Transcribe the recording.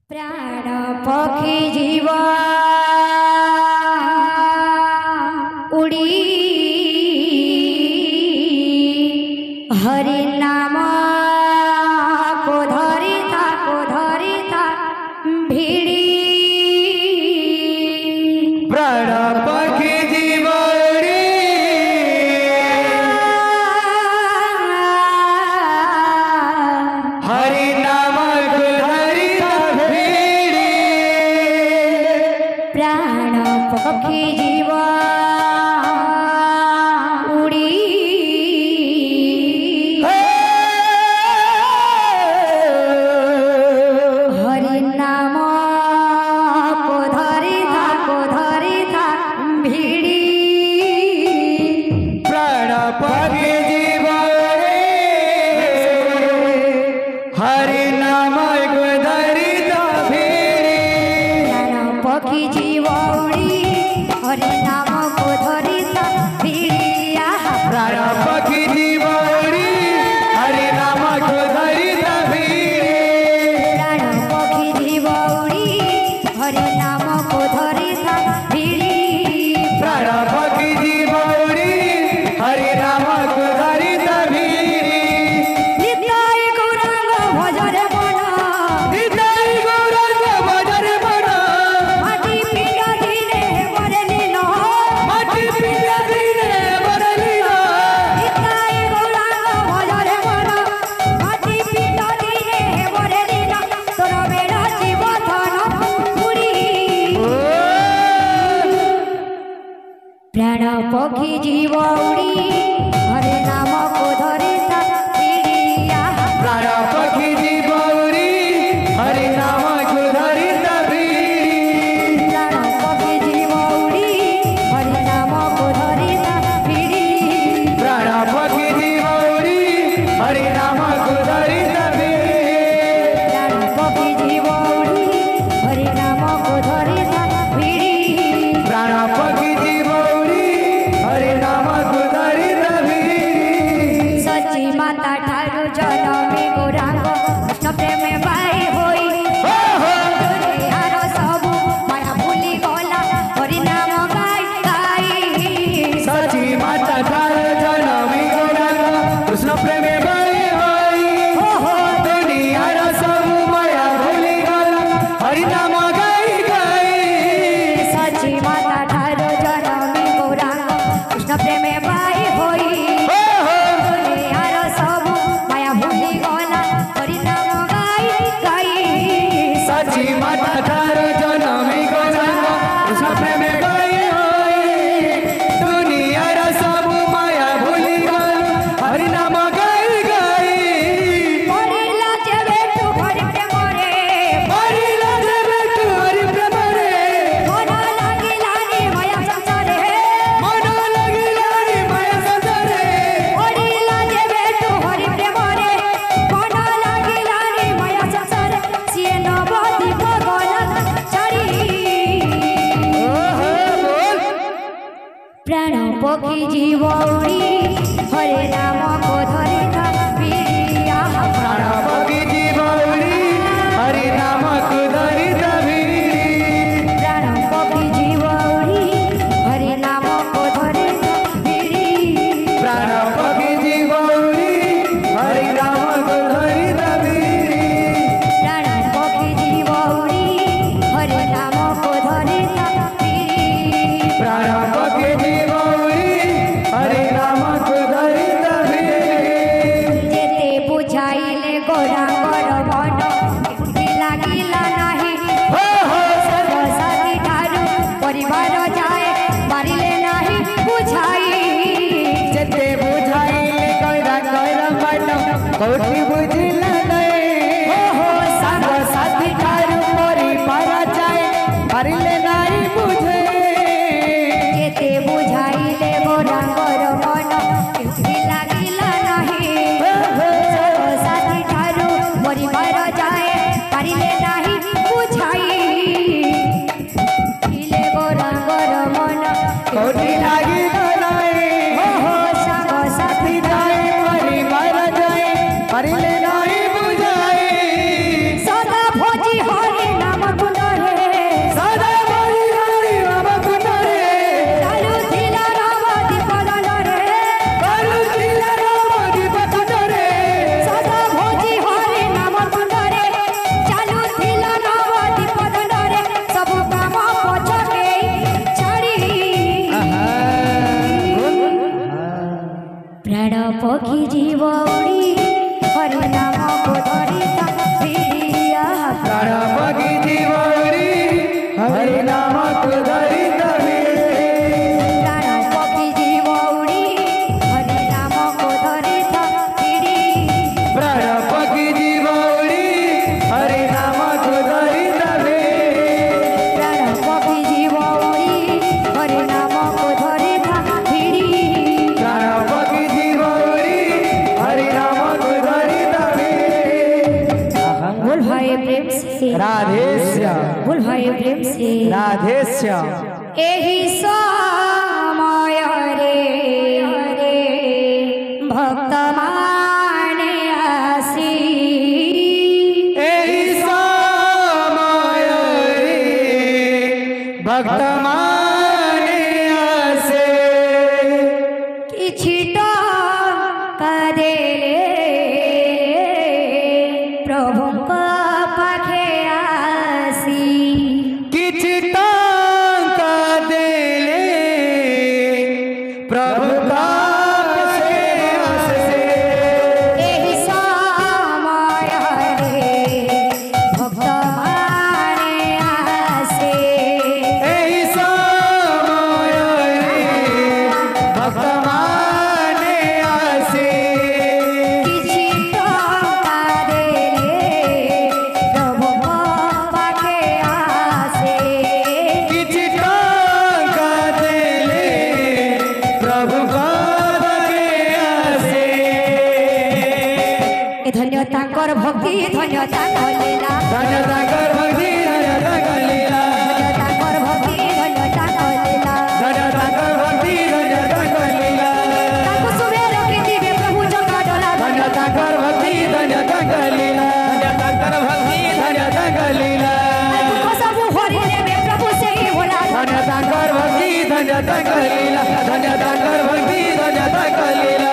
प्राण पक्षी जीव उड़ी हरि नाम को धरी था भिड़ी प्राण पक्षी जीव उड़ी हरि नाम को धरी भिड़ी प्राण पक्षी जीव उड़ी हरि नाम को धरी था भिड़ी प्राण पक्षी जीव उड़ी हरि नाम को धरी भिड़ी प्राण पक्षी जीव उड़ी हरि नाम को धरी था भिड़ी प्राण पक्षी जीव उड़ी हरि नाम को धरी भिड़ी प्राण पक्षी जीव उड़ी हरि नाम को धरी था भिड़ी प्राण पक्षी जीव उड़ी हरि नाम को धरी भिड़ी निताई गौरांग भजरे मन निताई गौरांग भजरे मन माटी पिंड दिने बरे लीन माटी पिंड दिने बरे लीन निताई गौरांग भजरे मन माटी पिंड दिने बरे लीन तोर बेड़ा जीवधन पुरी प्राण पक्षी जीव उड़ी हरि नाम को धरी था भिड़ी प्राण पक्षी जीव उड़ी हरि नाम को धरी भिड़ी प्राण पक्षी जीव उड़ी हरि नाम को धरी था भिड़ी प्राण पक्षी जीव उड़ी हरि नाम को धरी भिड़ी प्राण पक्षी जीव उड़ी हरि नाम को धरी था भिड़ी प्राण पक्षी जीव उड़ी हरि नाम को धरी भिड़ी सची माता ठारू जनमी गौरांग कृष्ण प्रेम बाई होई दुनियार सबु माया भूली गला हरि नाम गाई गाई सची माता ठार जनमी गौरांग कृष्ण प्रेमे बाई होई दुनियार सबु माया भूली गला हरि नाम गाई गाई सची माता ठारू जनमी गौरांग कृष्ण प्रेम बाई होई दुनियार सबु माया भूली गला हरि नाम गाई गाई सची माता ठार जनमी गौरांग कृष्ण प्रेमे बाई होई दुनियार सबु माया भूली गला हरि नाम गाई गाई मरिला जेबे तू हरि प्रेम रे मरिला जेबे तू हरि प्रेम रे मन लागिला रे माया संसारे मन लागिला रे माया संसारे मरिला जेबे तू हरि प्रेम रे मन लागिला रे माया संसारे सिए नबदी भगवान छाड़ी प्राण पक्षी जीव उड़ी हरे नाम को धरी था भिड़ी प्राण पक्षी जीव उड़ी हरि नाम को धरी भिड़ी प्राण पक्षी जीव उड़ी हरे नाम को धरी था भिड़ी प्राण पक्षी जीव उड़ी हरि नाम को धरी भिड़ी प्राण पक्षी जीव उड़ी हरे नाम को धरी था भिड़ी प्राण पक्षी जीव उड़ी हरि नाम को धरी प्रेम से राधेश्याम बोल भाई प्रेम से राधेश्याम एही समय रे भक्त माने आसी एहि समय रे भक्त माने आसे किछि कदे प्रभु को पाखे आसी किछ टंका देले प्रभु का से आसे एही समय रे भक्त माने आसे एहि समय रे भक्त माने आसे किछि टंका देले प्रभु को पाखे आसे किछ टंका देले प्रभु पद के आसे ए धन्य तांकर भक्ति धन्य तांकर लीला धन्य तांकर भक्ति धन्य तांकर लीला धन्य तांकर भक्ति धन्य तांकर लीला धन्य तांकर भक्ति धन्य तांकर लीला ताको सुबेर के दिवे प्रभु जगा डोला धन्य तांकर भक्ति धन्य तांकर लीला धन्य तांकर भक्ति धन्य तांकर लीला दुख सब हरि लेबे प्रभु से ही होला धन्य तांकर भक्ति धन्य तांकर लीला धन्य तांकर भक्ति धन्य तांकर लीला